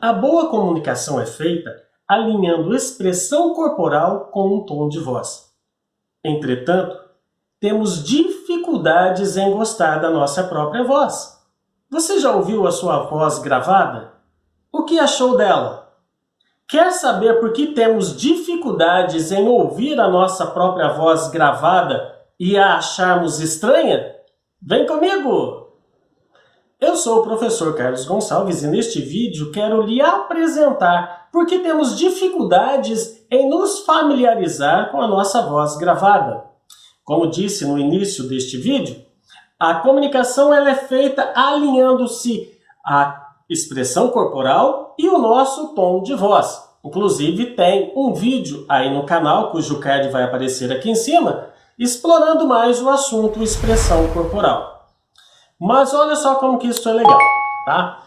A boa comunicação é feita alinhando expressão corporal com um tom de voz. Entretanto, temos dificuldades em gostar da nossa própria voz. Você já ouviu a sua voz gravada? O que achou dela? Quer saber por que temos dificuldades em ouvir a nossa própria voz gravada e a acharmos estranha? Vem comigo! Eu sou o professor Carlos Gonçalves e neste vídeo quero lhe apresentar por que temos dificuldades em nos familiarizar com a nossa voz gravada. Como disse no início deste vídeo, a comunicação ela é feita alinhando-se a expressão corporal e o nosso tom de voz. Inclusive tem um vídeo aí no canal, cujo card vai aparecer aqui em cima, explorando mais o assunto expressão corporal. Mas olha só como que isso é legal, tá?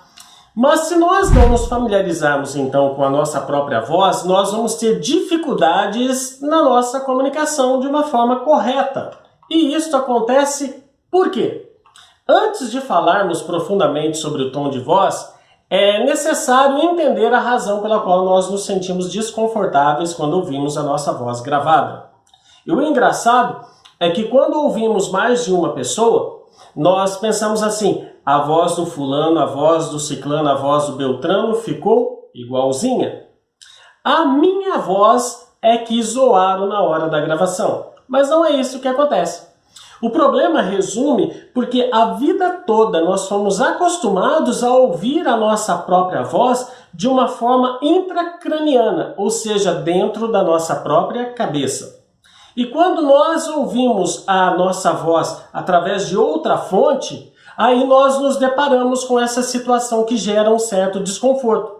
Mas se nós não nos familiarizarmos então com a nossa própria voz, nós vamos ter dificuldades na nossa comunicação de uma forma correta. E isso acontece por quê? Antes de falarmos profundamente sobre o tom de voz, é necessário entender a razão pela qual nós nos sentimos desconfortáveis quando ouvimos a nossa voz gravada. E o engraçado é que quando ouvimos mais de uma pessoa, nós pensamos assim, a voz do fulano, a voz do ciclano, a voz do beltrano ficou igualzinha. A minha voz é que zoaram na hora da gravação, mas não é isso que acontece. O problema resume porque a vida toda nós fomos acostumados a ouvir a nossa própria voz de uma forma intracraniana, ou seja, dentro da nossa própria cabeça. E quando nós ouvimos a nossa voz através de outra fonte, aí nós nos deparamos com essa situação que gera um certo desconforto.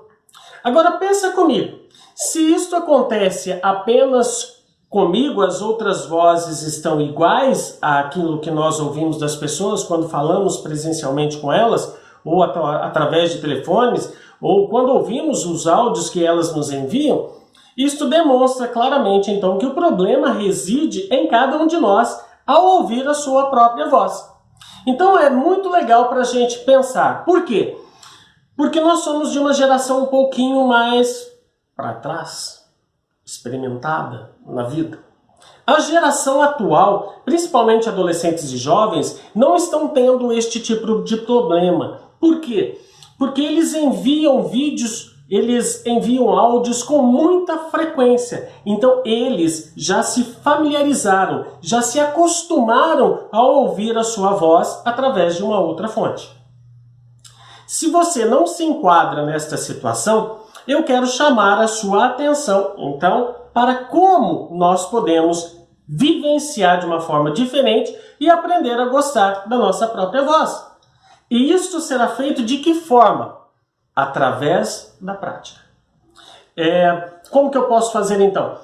Agora pensa comigo, se isto acontece apenas comigo, as outras vozes estão iguais àquilo que nós ouvimos das pessoas quando falamos presencialmente com elas, ou através de telefones, ou quando ouvimos os áudios que elas nos enviam, isto demonstra claramente, então, que o problema reside em cada um de nós ao ouvir a sua própria voz. Então é muito legal para a gente pensar. Por quê? Porque nós somos de uma geração um pouquinho mais para trás, experimentada na vida. A geração atual, principalmente adolescentes e jovens, não estão tendo este tipo de problema. Por quê? Porque eles enviam vídeos, eles enviam áudios com muita frequência. Então eles já se familiarizaram, já se acostumaram a ouvir a sua voz através de uma outra fonte. Se você não se enquadra nesta situação, eu quero chamar a sua atenção, então, para como nós podemos vivenciar de uma forma diferente e aprender a gostar da nossa própria voz. E isto será feito de que forma? Através da prática. Como que eu posso fazer então?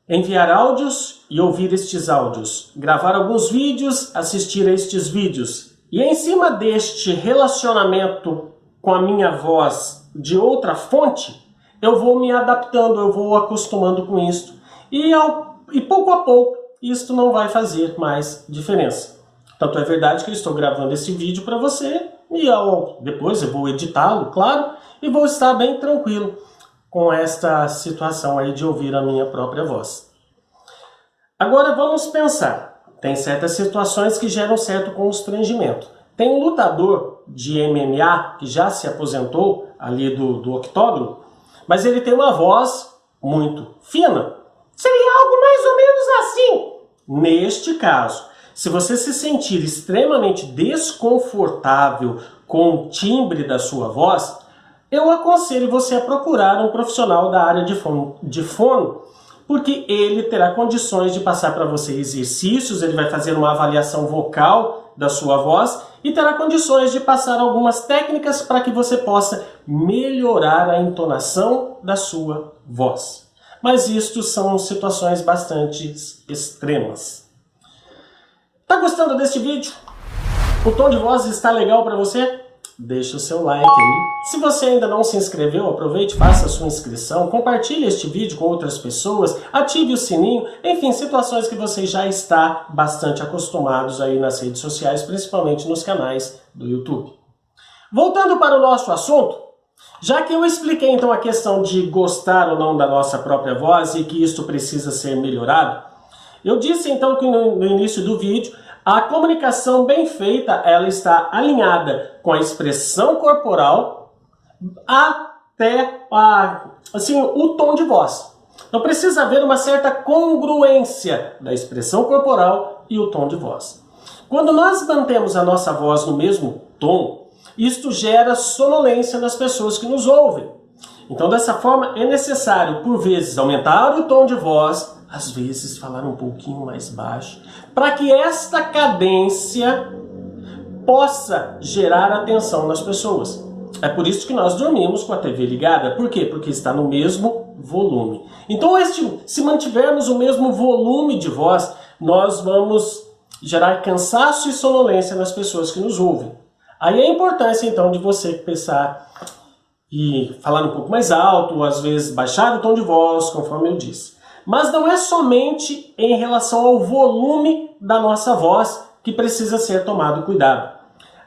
Enviar áudios e ouvir estes áudios. Gravar alguns vídeos, assistir a estes vídeos. E em cima deste relacionamento com a minha voz de outra fonte, eu vou me adaptando, eu vou acostumando com isto. E pouco a pouco, isto não vai fazer mais diferença. Tanto é verdade que eu estou gravando esse vídeo para você e depois eu vou editá-lo, claro, e vou estar bem tranquilo com esta situação aí de ouvir a minha própria voz. Agora vamos pensar. Tem certas situações que geram certo constrangimento. Tem um lutador de MMA que já se aposentou ali do octógono, mas ele tem uma voz muito fina. Seria algo mais ou menos assim. Neste caso, se você se sentir extremamente desconfortável com o timbre da sua voz, eu aconselho você a procurar um profissional da área de fono, porque ele terá condições de passar para você exercícios, ele vai fazer uma avaliação vocal da sua voz e terá condições de passar algumas técnicas para que você possa melhorar a entonação da sua voz. Mas isto são situações bastante extremas. Tá gostando deste vídeo? O tom de voz está legal para você? Deixa o seu like aí. Se você ainda não se inscreveu, aproveite, faça a sua inscrição, compartilhe este vídeo com outras pessoas, ative o sininho, enfim, situações que você já está bastante acostumados aí nas redes sociais, principalmente nos canais do YouTube. Voltando para o nosso assunto, Já que eu expliquei então a questão de gostar ou não da nossa própria voz e que isso precisa ser melhorado, eu disse então que no início do vídeo, a comunicação bem feita, ela está alinhada com a expressão corporal até o tom de voz. Então precisa haver uma certa congruência da expressão corporal e o tom de voz. Quando nós mantemos a nossa voz no mesmo tom, isto gera sonolência nas pessoas que nos ouvem. Então dessa forma é necessário, por vezes, aumentar o tom de voz, às vezes falar um pouquinho mais baixo, para que esta cadência possa gerar atenção nas pessoas. É por isso que nós dormimos com a TV ligada. Por quê? Porque está no mesmo volume. Então, se mantivermos o mesmo volume de voz, nós vamos gerar cansaço e sonolência nas pessoas que nos ouvem. Aí a importância, então, de você pensar e falar um pouco mais alto, ou às vezes baixar o tom de voz, conforme eu disse. Mas não é somente em relação ao volume da nossa voz que precisa ser tomado cuidado.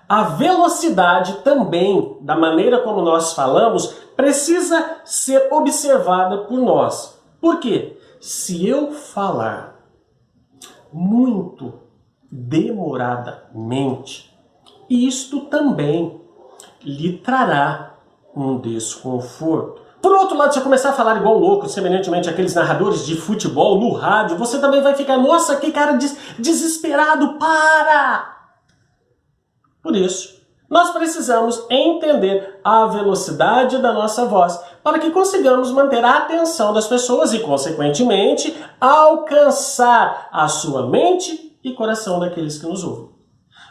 A velocidade também, da maneira como nós falamos, precisa ser observada por nós. Por quê? Se eu falar muito demoradamente, isto também lhe trará um desconforto. Por outro lado, se eu começar a falar igual louco, semelhantemente àqueles narradores de futebol no rádio, você também vai ficar, nossa, que cara desesperado, para! Por isso, nós precisamos entender a velocidade da nossa voz para que consigamos manter a atenção das pessoas e, consequentemente, alcançar a sua mente e coração daqueles que nos ouvem.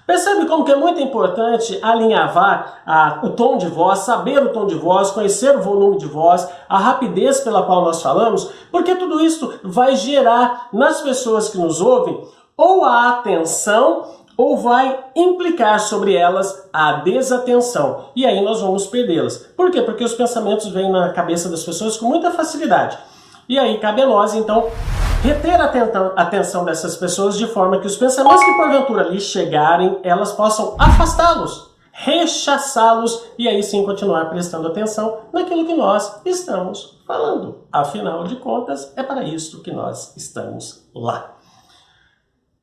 Percebe como que é muito importante alinhavar o tom de voz, saber o tom de voz, conhecer o volume de voz, a rapidez pela qual nós falamos, porque tudo isso vai gerar nas pessoas que nos ouvem ou a atenção ou vai implicar sobre elas a desatenção. E aí nós vamos perdê-las. Por quê? Porque os pensamentos vêm na cabeça das pessoas com muita facilidade. E aí cabe a nós, então, reter a atenção dessas pessoas de forma que os pensamentos que porventura lhes chegarem, elas possam afastá-los, rechaçá-los e aí sim continuar prestando atenção naquilo que nós estamos falando. Afinal de contas, é para isso que nós estamos lá.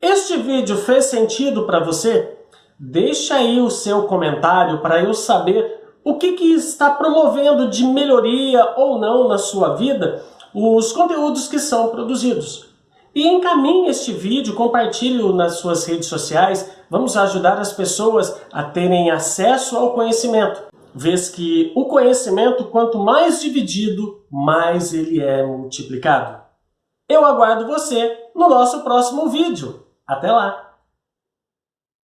Este vídeo fez sentido para você? Deixa aí o seu comentário para eu saber o que está promovendo de melhoria ou não na sua vida os conteúdos que são produzidos. E encaminhe este vídeo, compartilhe-o nas suas redes sociais, vamos ajudar as pessoas a terem acesso ao conhecimento. Vês que o conhecimento, quanto mais dividido, mais ele é multiplicado. Eu aguardo você no nosso próximo vídeo. Até lá!